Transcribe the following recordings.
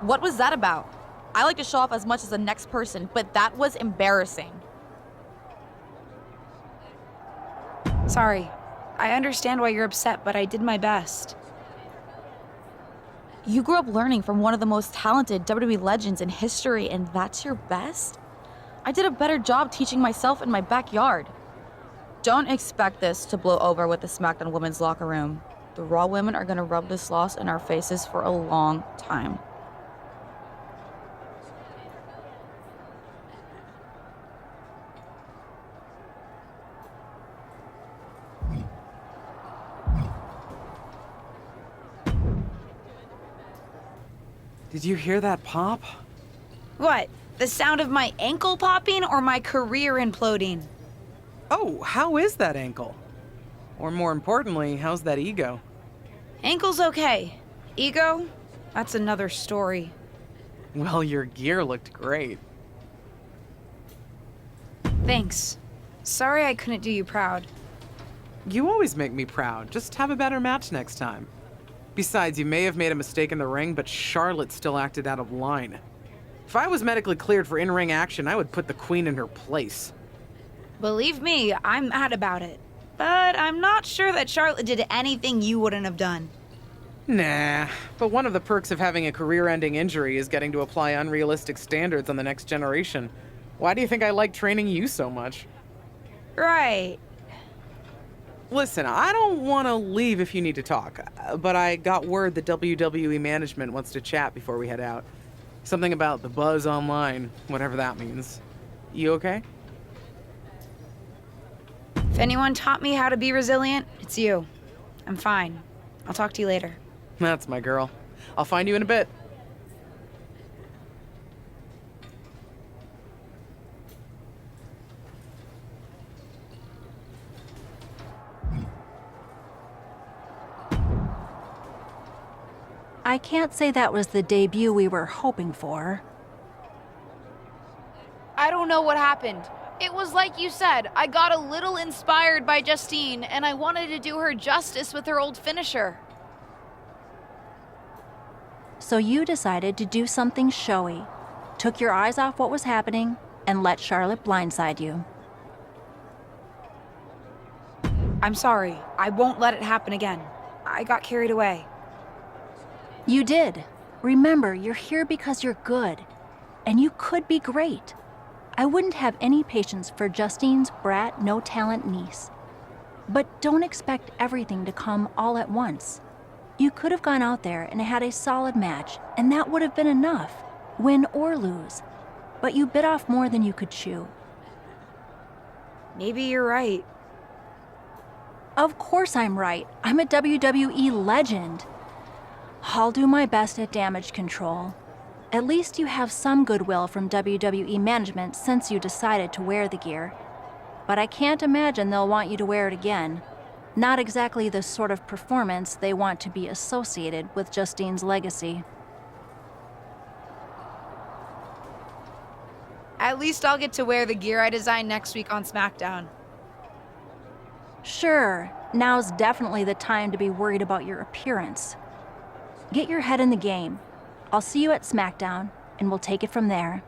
What was that about? I like to show off as much as the next person, but that was embarrassing. Sorry. I understand why you're upset, but I did my best. You grew up learning from one of the most talented WWE legends in history, and that's your best? I did a better job teaching myself in my backyard. Don't expect this to blow over with the SmackDown women's locker room. The Raw women are gonna rub this loss in our faces for a long time. Did you hear that pop? What? The sound of my ankle popping or my career imploding? Oh, how is that ankle? Or more importantly, how's that ego? Ankle's okay. Ego? That's another story. Well, your gear looked great. Thanks. Sorry I couldn't do you proud. You always make me proud. Just have a better match next time. Besides, you may have made a mistake in the ring, but Charlotte still acted out of line. If I was medically cleared for in-ring action, I would put the Queen in her place. Believe me, I'm mad about it. But I'm not sure that Charlotte did anything you wouldn't have done. Nah, but one of the perks of having a career-ending injury is getting to apply unrealistic standards on the next generation. Why do you think I like training you so much? Right. Listen, I don't want to leave if you need to talk, but I got word the WWE management wants to chat before we head out. Something about the buzz online, whatever that means. You okay? If anyone taught me how to be resilient, it's you. I'm fine. I'll talk to you later. That's my girl. I'll find you in a bit. I can't say that was the debut we were hoping for. I don't know what happened. It was like you said, I got a little inspired by Justine, and I wanted to do her justice with her old finisher. So you decided to do something showy, took your eyes off what was happening, and let Charlotte blindside you. I'm sorry. I won't let it happen again. I got carried away. You did. Remember, you're here because you're good, and you could be great. I wouldn't have any patience for Justine's brat, no-talent niece. But don't expect everything to come all at once. You could have gone out there and had a solid match, and that would have been enough, win or lose. But you bit off more than you could chew. Maybe you're right. Of course I'm right. I'm a WWE legend. I'll do my best at damage control. At least you have some goodwill from WWE management since you decided to wear the gear. But I can't imagine they'll want you to wear it again. Not exactly the sort of performance they want to be associated with Justine's legacy. At least I'll get to wear the gear I designed next week on SmackDown. Sure, now's definitely the time to be worried about your appearance. Get your head in the game. I'll see you at SmackDown, and we'll take it from there.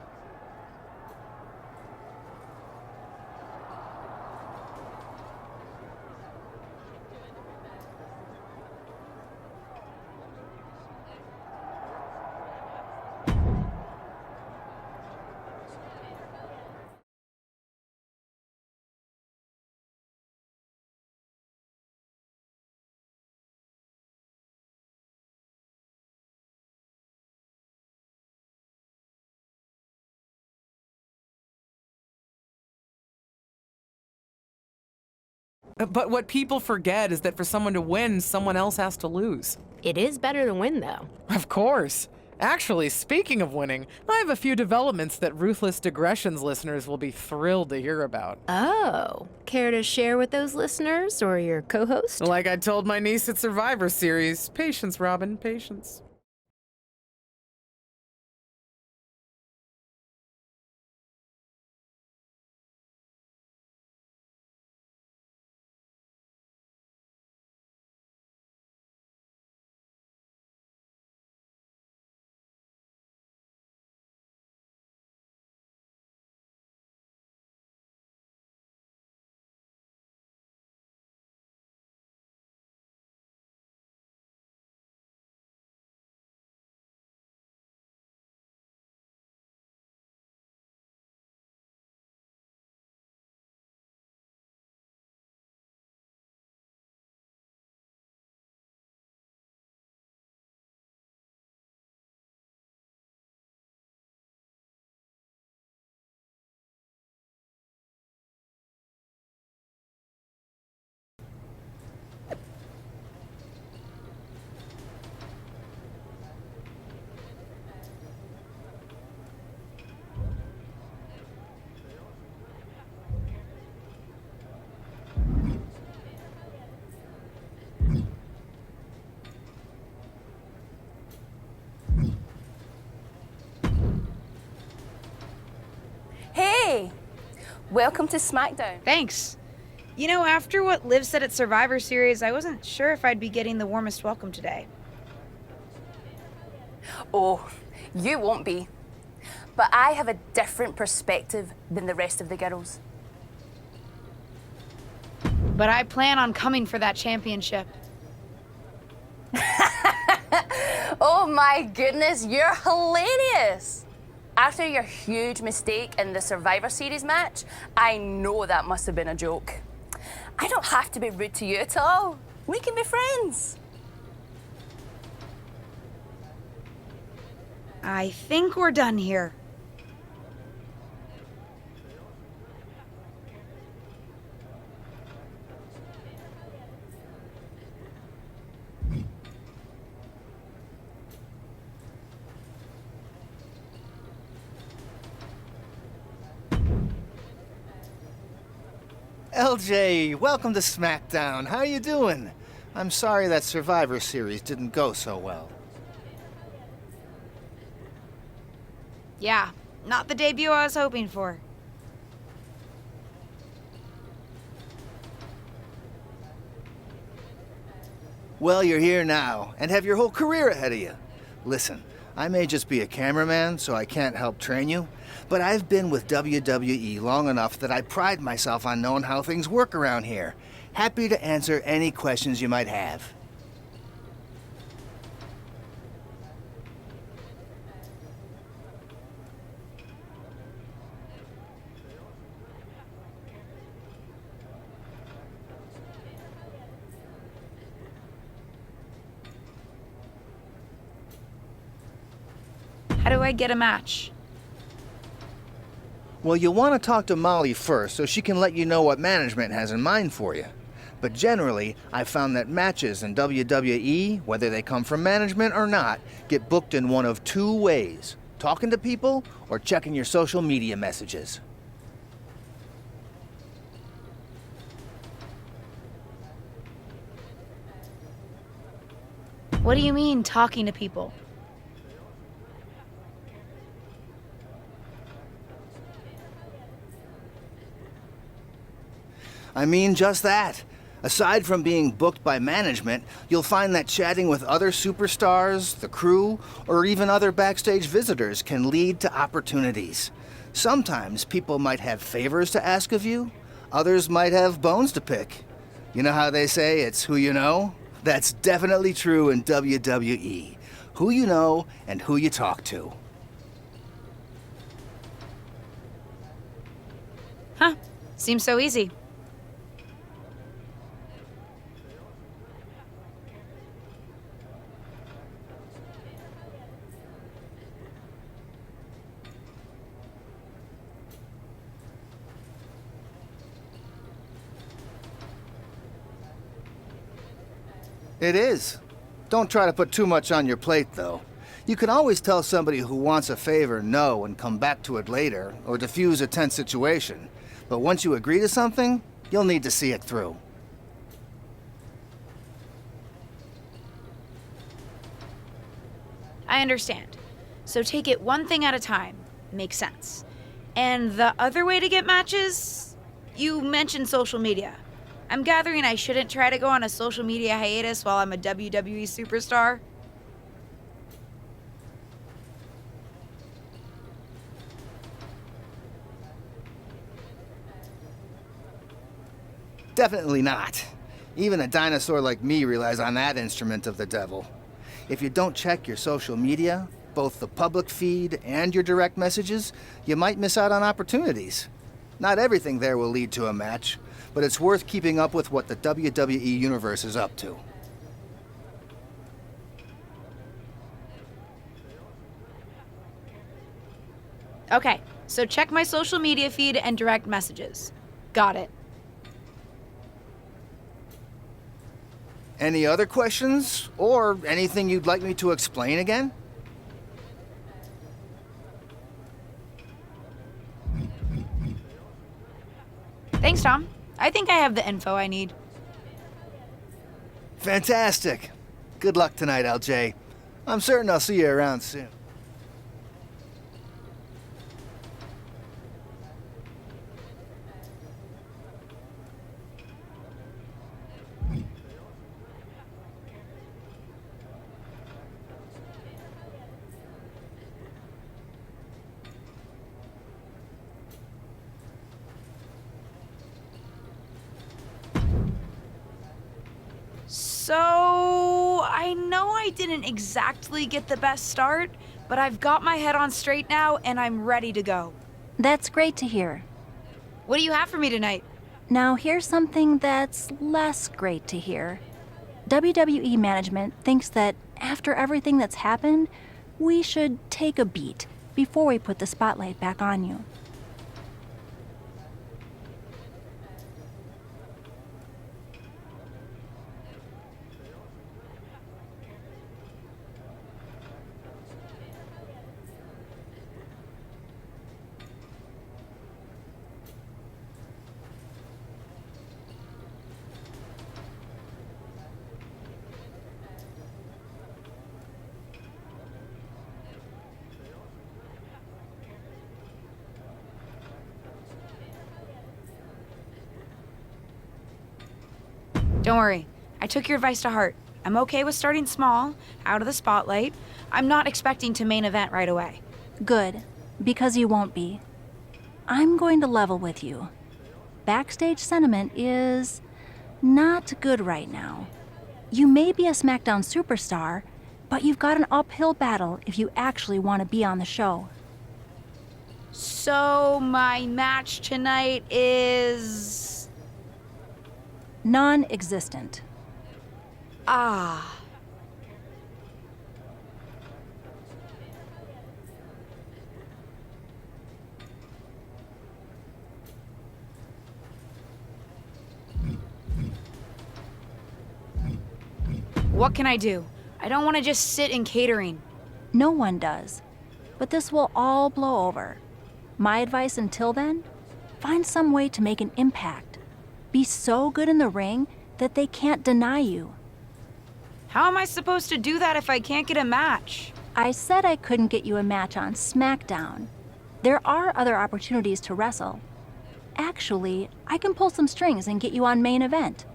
But what people forget is that for someone to win, someone else has to lose. It is better to win, though. Of course. Actually, speaking of winning, I have a few developments that Ruthless Digressions listeners will be thrilled to hear about. Oh, care to share with those listeners or your co-host? Like I told my niece at Survivor Series, patience, Robin, patience. Welcome to SmackDown. Thanks. You know, after what Liv said at Survivor Series, I wasn't sure if I'd be getting the warmest welcome today. Oh, you won't be. But I have a different perspective than the rest of the girls. But I plan on coming for that championship. Oh my goodness, you're hilarious! After your huge mistake in the Survivor Series match, I know that must have been a joke. I don't have to be rude to you at all. We can be friends. I think we're done here. LJ, welcome to SmackDown. How you doing? I'm sorry that Survivor Series didn't go so well. Yeah, not the debut I was hoping for. Well, you're here now, and have your whole career ahead of you. Listen, I may just be a cameraman, so I can't help train you, but I've been with WWE long enough that I pride myself on knowing how things work around here. Happy to answer any questions you might have. How do I get a match? Well, you'll want to talk to Molly first so she can let you know what management has in mind for you. But generally, I've found that matches in WWE, whether they come from management or not, get booked in one of two ways: talking to people or checking your social media messages. What do you mean, talking to people? I mean just that. Aside from being booked by management, you'll find that chatting with other superstars, the crew, or even other backstage visitors can lead to opportunities. Sometimes people might have favors to ask of you, others might have bones to pick. You know how they say it's who you know? That's definitely true in WWE. Who you know and who you talk to. Huh, seems so easy. It is. Don't try to put too much on your plate, though. You can always tell somebody who wants a favor no and come back to it later, or diffuse a tense situation. But once you agree to something, you'll need to see it through. I understand. So take it one thing at a time. Makes sense. And the other way to get matches? You mentioned social media. I'm gathering I shouldn't try to go on a social media hiatus while I'm a WWE superstar. Definitely not. Even a dinosaur like me relies on that instrument of the devil. If you don't check your social media, both the public feed and your direct messages, you might miss out on opportunities. Not everything there will lead to a match, but it's worth keeping up with what the WWE Universe is up to. Okay, so check my social media feed and direct messages. Got it. Any other questions? Or anything you'd like me to explain again? Thanks, Tom. I think I have the info I need. Fantastic. Good luck tonight, LJ. I'm certain I'll see you around soon. So, I know I didn't exactly get the best start, but I've got my head on straight now and I'm ready to go. That's great to hear. What do you have for me tonight? Now, here's something that's less great to hear. WWE management thinks that after everything that's happened, we should take a beat before we put the spotlight back on you. Don't worry, I took your advice to heart. I'm okay with starting small, out of the spotlight. I'm not expecting to main event right away. Good, because you won't be. I'm going to level with you. Backstage sentiment is not good right now. You may be a SmackDown superstar, but you've got an uphill battle if you actually want to be on the show. So, my match tonight is... Non-existent. Ah. What can I do? I don't want to just sit in catering. No one does. But this will all blow over. My advice until then? Find some way to make an impact. Be so good in the ring that they can't deny you. How am I supposed to do that if I can't get a match? I said I couldn't get you a match on SmackDown. There are other opportunities to wrestle. Actually, I can pull some strings and get you on main event.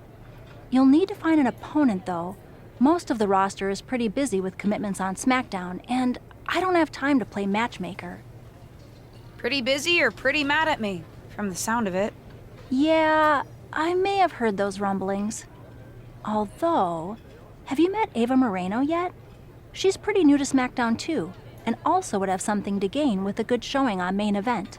You'll need to find an opponent, though. Most of the roster is pretty busy with commitments on SmackDown, and I don't have time to play matchmaker. Pretty busy or pretty mad at me, from the sound of it. Yeah, I may have heard those rumblings. Although, have you met Ava Moreno yet? She's pretty new to SmackDown too, and also would have something to gain with a good showing on main event.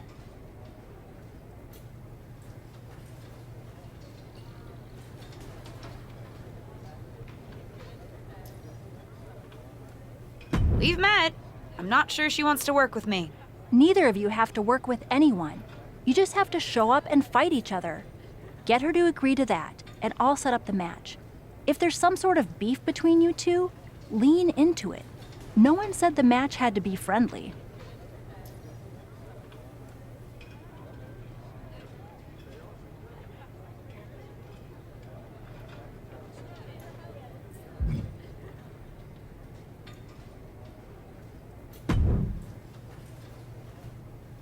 We've met. I'm not sure she wants to work with me. Neither of you have to work with anyone. You just have to show up and fight each other. Get her to agree to that, and I'll set up the match. If there's some sort of beef between you two, lean into it. No one said the match had to be friendly.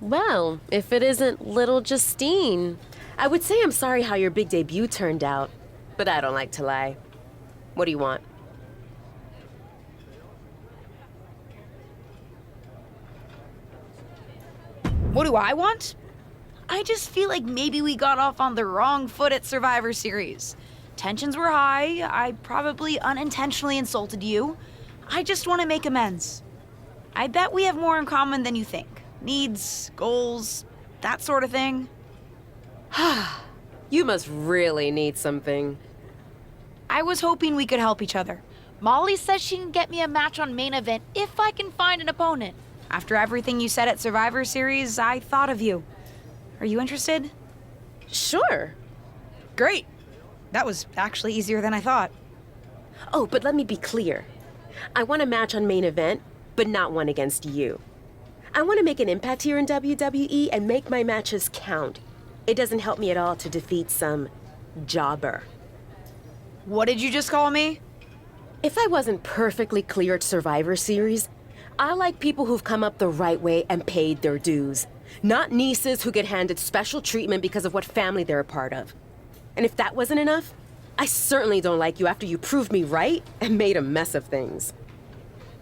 Well, if it isn't little Justine, I would say I'm sorry how your big debut turned out, but I don't like to lie. What do you want? What do I want? I just feel like maybe we got off on the wrong foot at Survivor Series. Tensions were high. I probably unintentionally insulted you. I just want to make amends. I bet we have more in common than you think. Needs, goals, that sort of thing. You must really need something. I was hoping we could help each other. Molly says she can get me a match on main event if I can find an opponent. After everything you said at Survivor Series, I thought of you. Are you interested? Sure. Great. That was actually easier than I thought. Oh, but let me be clear. I want a match on main event, but not one against you. I want to make an impact here in WWE and make my matches count. It doesn't help me at all to defeat some jobber. What did you just call me? If I wasn't perfectly clear at Survivor Series, I like people who've come up the right way and paid their dues. Not nieces who get handed special treatment because of what family they're a part of. And if that wasn't enough, I certainly don't like you after you proved me right and made a mess of things.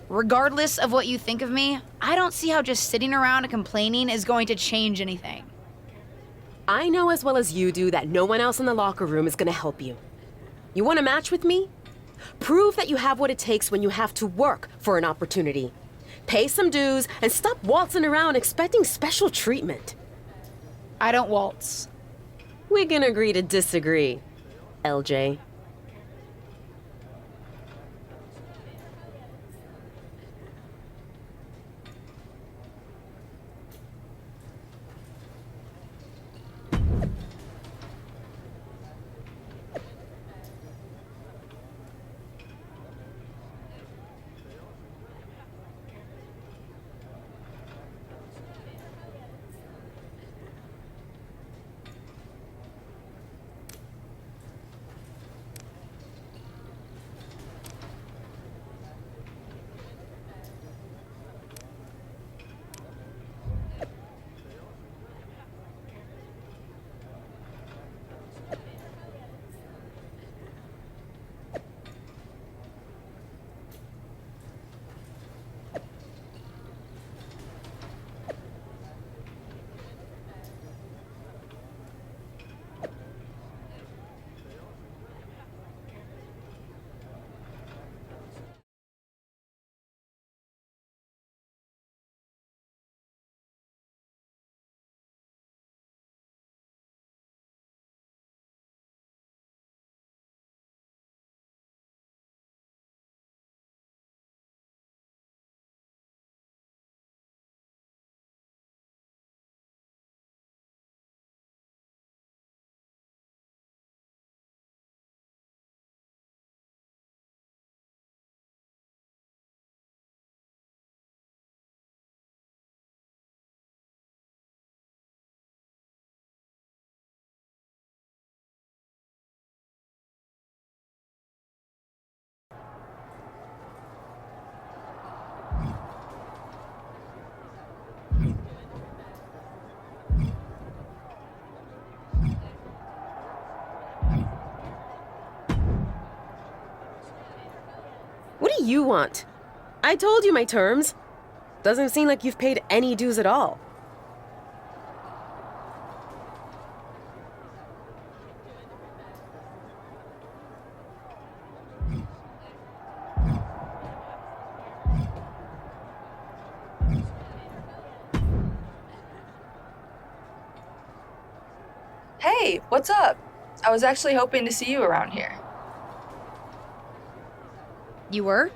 Regardless of what you think of me, I don't see how just sitting around and complaining is going to change anything. I know as well as you do that no one else in the locker room is gonna help you. You want a match with me? Prove that you have what it takes when you have to work for an opportunity. Pay some dues and stop waltzing around expecting special treatment. I don't waltz. We can agree to disagree, LJ. What do you want? I told you my terms. Doesn't seem like you've paid any dues at all. Hey, what's up? I was actually hoping to see you around here. You were?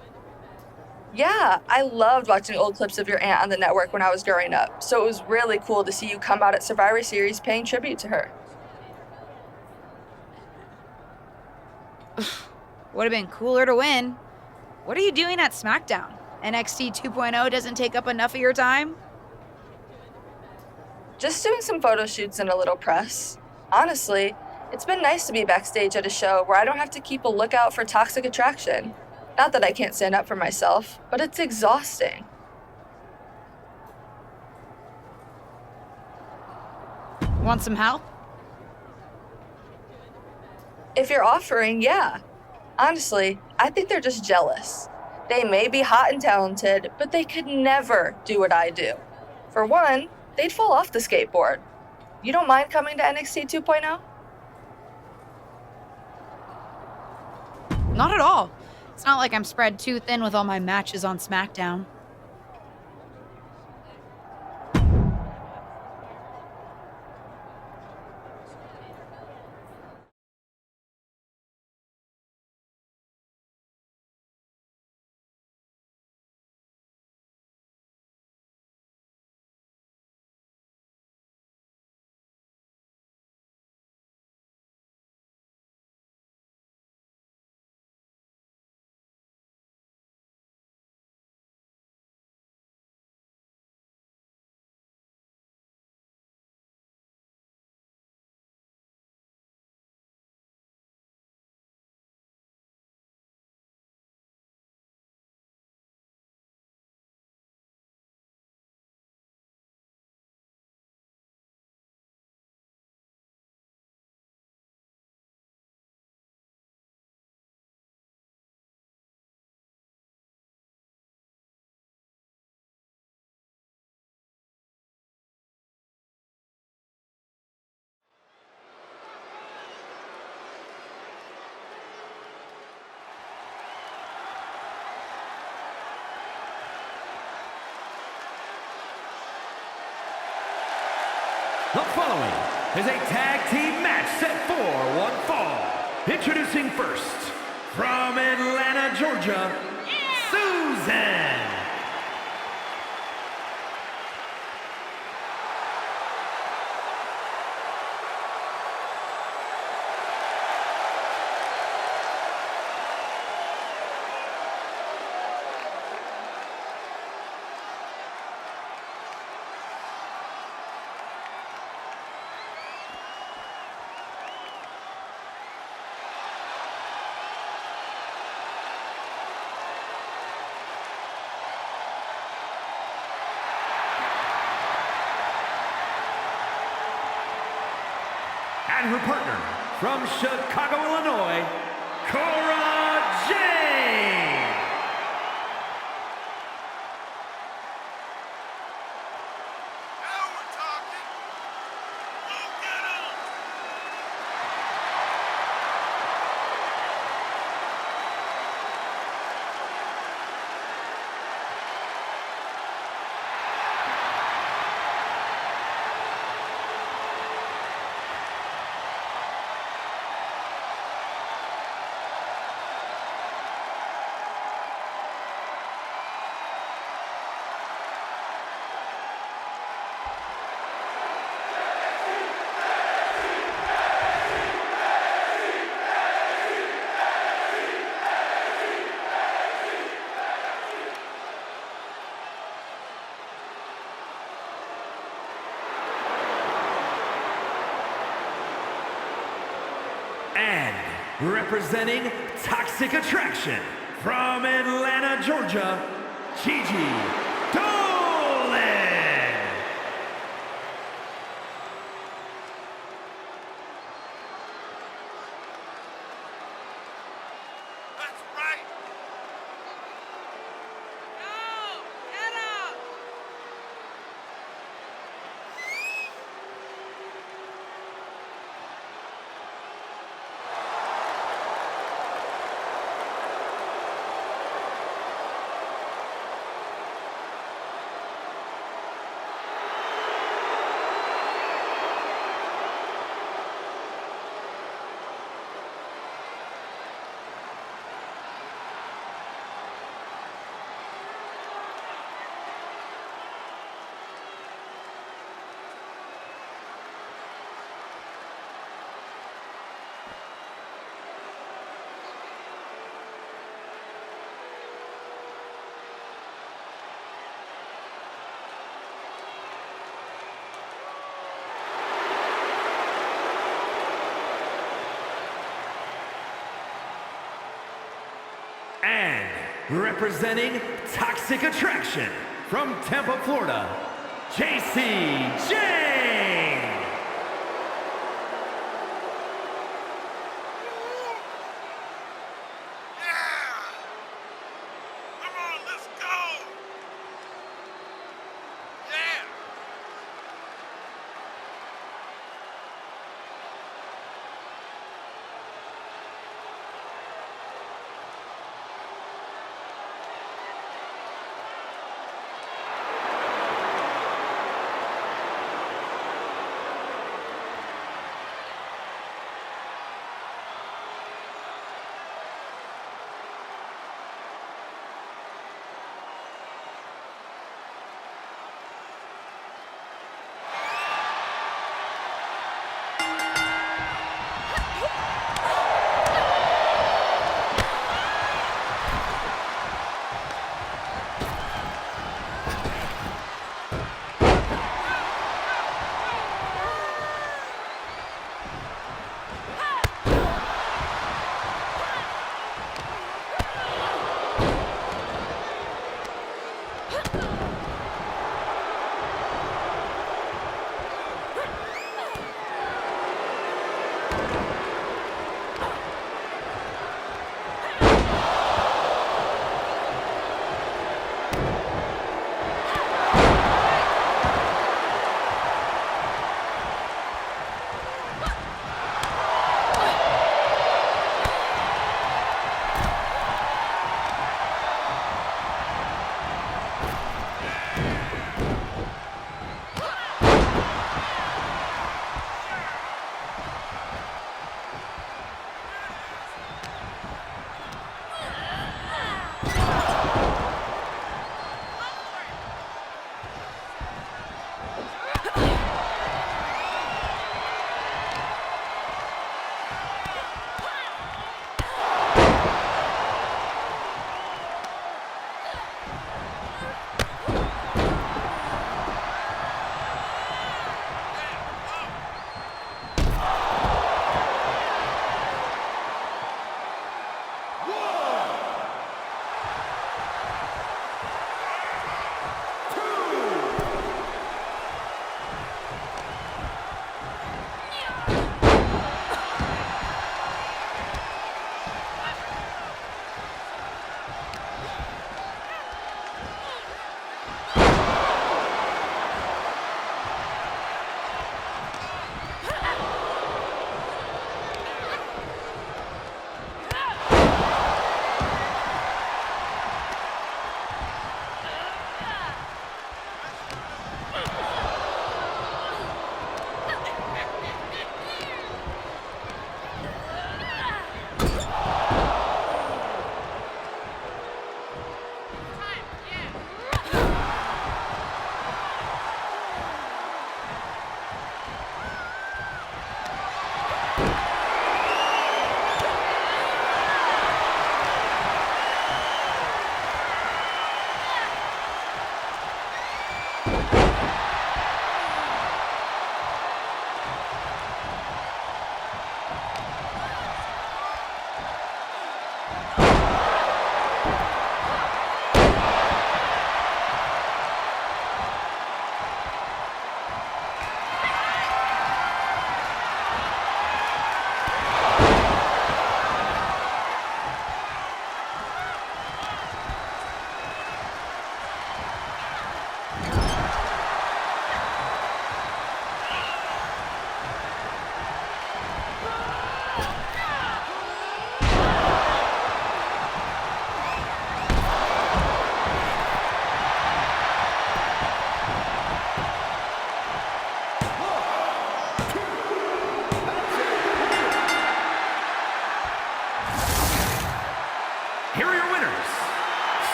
Yeah, I loved watching old clips of your aunt on the network when I was growing up, so it was really cool to see you come out at Survivor Series paying tribute to her. Would have been cooler to win. What are you doing at SmackDown? NXT 2.0 doesn't take up enough of your time? Just doing some photo shoots and a little press. Honestly, it's been nice to be backstage at a show where I don't have to keep a lookout for toxic attraction. Not that I can't stand up for myself, but it's exhausting. Want some help? If you're offering, yeah. Honestly, I think they're just jealous. They may be hot and talented, but they could never do what I do. For one, they'd fall off the skateboard. You don't mind coming to NXT 2.0? Not at all. It's not like I'm spread too thin with all my matches on SmackDown. The following is a tag team match set for one fall. Introducing first, from Atlanta, Georgia, Susan. And her partner, from Chicago, Illinois, Cora Jade. Now we're talking. Go get 'em! And representing Toxic Attraction, from Atlanta, Georgia, Gigi Dolan. That's right. Go! Get 'em! And representing Toxic Attraction, from Tampa, Florida, JC Jane. Yeah! Come on, let's go! Yeah!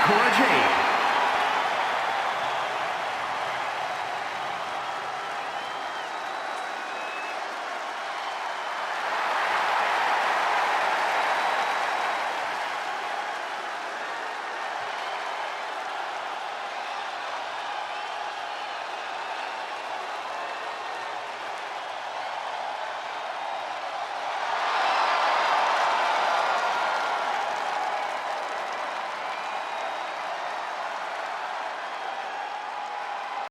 Cora Jade.